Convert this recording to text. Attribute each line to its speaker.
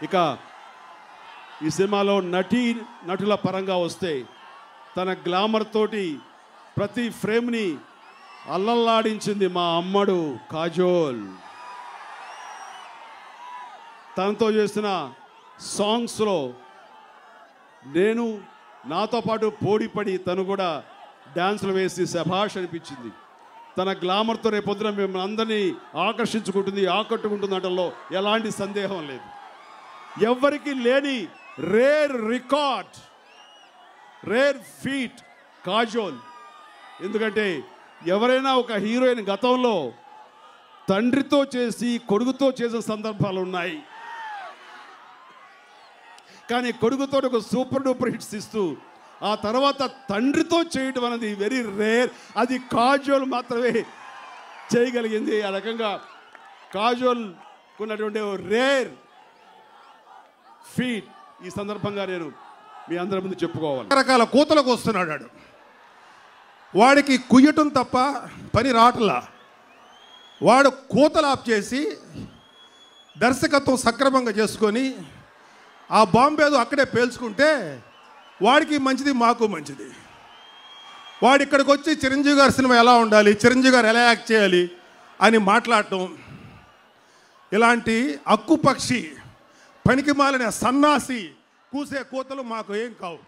Speaker 1: ఇక ఈ సినిమాలో నటుల పరంగా వస్తే తన గ్లామర్ తోటి ప్రతి ఫ్రేమ్ని అల్లల్లాడించింది మా అమ్మడు కాజోల్. తనతో చేసిన సాంగ్స్లో నాతో పాటు పోటీపడి తను కూడా డ్యాన్సులు వేసి శభాష్ అనిపించింది. తన గ్లామర్తో రేపొద్దున మేము అందరినీ ఆకట్టుకుంటుంది అనడంలో ఎలాంటి సందేహం లేదు. ఎవరికి లేని rare record, rare feet Kajol. ఎందుకంటే ఎవరైనా ఒక హీరోయిన్ గతంలో తండ్రితో చేసి కొడుకుతో చేసిన సందర్భాలు ఉన్నాయి, కానీ కొడుకుతో ఒక సూపర్ డూపర్ హిట్స్ ఇస్తూ ఆ తర్వాత తండ్రితో చేయడం అనేది వెరీ రేర్. అది కాజోల్ మాత్రమే చేయగలిగింది. ఆ రకంగా కాజోల్ ఉన్నటువంటి రేర్ ఫీట్ ఈ సందర్భంగా నేను మీ అందరి ముందు చెప్పుకోవాలి.
Speaker 2: రకరకాల కూతలకు వస్తున్నాడు. వాడికి కుయ్యటం తప్ప పని రావట్లా. వాడు కూతలు ఆఫ్ చేసి దర్శకత్వం సక్రమంగా చేసుకొని ఆ బాంబేదో అక్కడే పేల్చుకుంటే వాడికి మంచిది, మాకు మంచిది. వాడు ఇక్కడికి వచ్చి చిరంజీవి గారి సినిమా ఎలా ఉండాలి, చిరంజీవి గారు ఎలా యాక్ట్ చేయాలి అని మాట్లాడటం, ఇలాంటి అక్కుపక్షి పనికి మాలిన సన్నాసి కూసే కూతలు మాకు ఏం కావు.